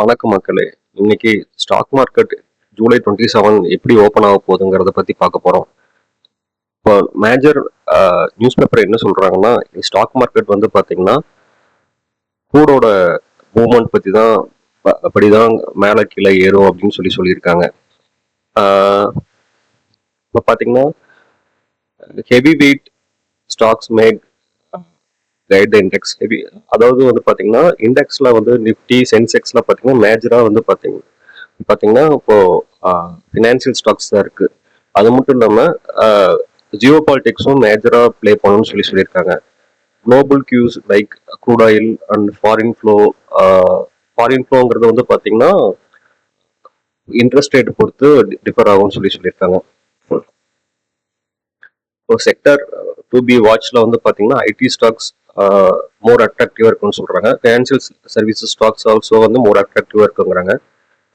வணக்கம் மக்களே. இன்னைக்கு ஸ்டாக் மார்க்கெட் ஜூலை 27 எப்படி ஓப்பன் ஆக போகுதுங்கிறத பத்தி பார்க்க போறோம். இப்போ மேஜர் நியூஸ் பேப்பர் என்ன சொல்றாங்கன்னா, ஸ்டாக் மார்க்கெட் வந்து பாத்தீங்கன்னா கூடோட மூவ்மெண்ட் பத்தி தான் அப்படிதான் மேலே கீழே ஏறும் அப்படின்னு சொல்லியிருக்காங்க. இப்போ பாத்தீங்கன்னா heavy weight stocks make it the index heavy. அதாவது வந்து பாத்தீங்கன்னா இண்டெக்ஸ்ல வந்து நிஃப்டி சென்செக்ஸ்ல பாத்தீங்கன்னா மேஜரா வந்து பாத்தீங்கன்னா இப்போ ஃபினான்சியல் ஸ்டாக்ஸ் தான் இருக்கு. அது மட்டும் இல்லாம ஜியோ பாலிட்டிக்ஸும் மேஜரா பிளே பண்ணணும்னு சொல்லியிருக்காங்க. Global cues like crude oil and foreign ஃப்ளோங்கிறது வந்து பாத்தீங்கன்னா இன்ட்ரெஸ்ட் ரேட் பொறுத்து டிஃபர் ஆகும்னு சொல்லியிருக்காங்க. இப்போ செக்டர் டு பி வாட்ச்ல வந்து பாத்தீங்கன்னா ஐடி ஸ்டாக்ஸ் மோர் அட்ராக்டிவா இருக்குன்னு சொல்றாங்க. ஃபினான்சியல் சர்வீசஸ் ஸ்டாக்ஸ் ஆல்சோ வந்து மோர் அட்ராக்டிவா இருக்குங்கிறாங்க.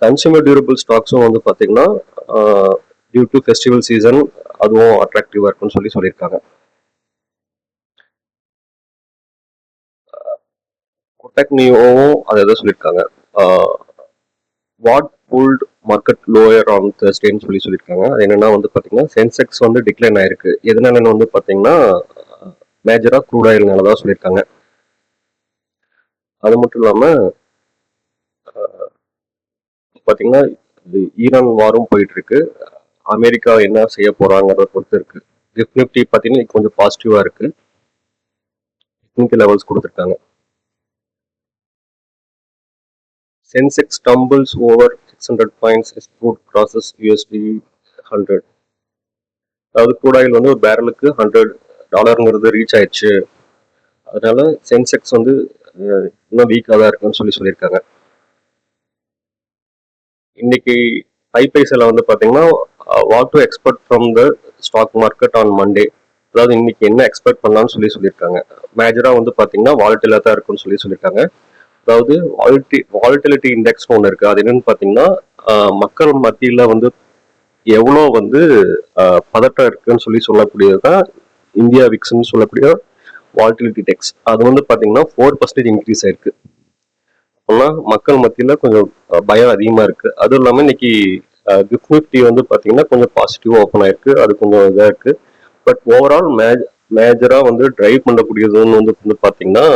கன்சூமர் டியூரபிள் ஸ்டாக்ஸும் வந்து பாத்தீங்கன்னா டியூ டு ஃபெஸ்டிவல் சீசன் அதுவும் அட்ராக்டிவா இருக்குன்னு சொல்லியிருக்காங்க. கொட்டக் நியோவும் அதை எதாவது சொல்லியிருக்காங்க. What pulled market lower on தேர்ஸ்டேன்னு சொல்லியிருக்காங்க. அது என்னன்னா வந்து பாத்தீங்கன்னா சென்செக்ஸ் வந்து டிக்ளைன் ஆயிருக்கு. எதனாலன்னு வந்து பாத்தீங்கன்னா மேஜரா க்ரூட் ஆயில்னால தான் சொல்லியிருக்காங்க. அது மட்டும் இல்லாம பாத்தீங்கன்னா ஈரான் வாரும் போயிட்டு இருக்கு. அமெரிக்கா என்ன செய்ய போறாங்கிறத பொறுத்து இருக்கு. நிஃப்டி பாத்தீங்கன்னா கொஞ்சம் பாசிட்டிவா இருக்கு. லெவல்ஸ் கொடுத்துருக்காங்க. Sensex dumbbells over 600 points as crude crosses USD 100. அதாவது க்ரூட் ஆயில் வந்து ஒரு பேரலுக்கு $100 ரீச் ஆயிடுச்சு. அதனால சென்செக்ஸ் வந்து இன்னும் வீக்காக தான் இருக்குன்னு சொல்லியிருக்காங்க. இன்னைக்கு ஐபிஎஸ்ல வந்து பாத்தீங்கன்னா what to expect from the stock market on Monday. அதாவது இன்னைக்கு என்ன எக்ஸ்பெக்ட் பண்ணலாம்னு சொல்லியிருக்காங்க. மேஜரா வந்து பாத்தீங்கன்னா வாலட்டிலா தான் இருக்குன்னு சொல்லியிருக்காங்க. அதாவது வாலட்டிலிட்டி இண்டெக்ஸ் ஒன்று இருக்கு. அது என்னன்னு பாத்தீங்கன்னா மக்கள் மத்தியில வந்து எவ்வளோ வந்து பதட்டம் இருக்குன்னு சொல்லக்கூடியதுதான் இந்தியா விக்ஸ்ன்னு சொல்லக்கூடிய வாலட்டிலிட்டி இண்டெக்ஸ். அது வந்து பாத்தீங்கன்னா 4% இன்க்ரீஸ் ஆயிருக்கு. மக்கள் மத்தியில கொஞ்சம் பயம் அதிகமா இருக்கு. அதுவும் இல்லாம இன்னைக்கு நிஃப்டி வந்து பாத்தீங்கன்னா கொஞ்சம் பாசிட்டிவா ஓப்பன் ஆயிருக்கு. அது கொஞ்சம் இதா இருக்கு. பட் ஓவரால் மேஜரா வந்து டிரைவ் பண்ணக்கூடியதுன்னு வந்து பாத்தீங்கன்னா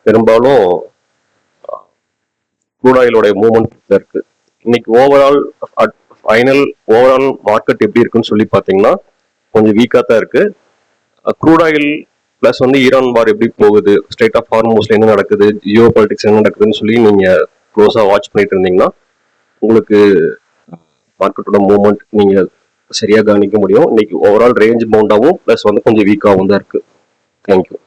பெரும்பாலும் க்ரூட் ஆயிலோட மூவ்மெண்ட் இருக்கு. இன்னைக்கு ஓவரால் மார்க்கெட் எப்படி இருக்குன்னு சொல்லி பாத்தீங்கன்னா கொஞ்சம் வீக்கா தான் இருக்கு. க்ரூட் ஆயில் பிளஸ் வந்து ஈரான் வார் எப்படி போகுது, ஸ்டேட் ஆஃப் ஹார்மோஸ்ல என்ன நடக்குது, ஜியோ பாலிட்டிக்ஸ் என்ன நடக்குதுன்னு சொல்லி நீங்க க்ளோஸா வாட்ச் பண்ணிட்டு இருந்தீங்கன்னா உங்களுக்கு மார்க்கெட்டோட மூவ்மெண்ட் நீங்க சரியா கவனிக்க முடியும். இன்னைக்கு ஓவரால் ரேஞ்ச் பவுண்டாவும் பிளஸ் வந்து கொஞ்சம் வீக்காகவும் தான் இருக்கு. தேங்க்யூ.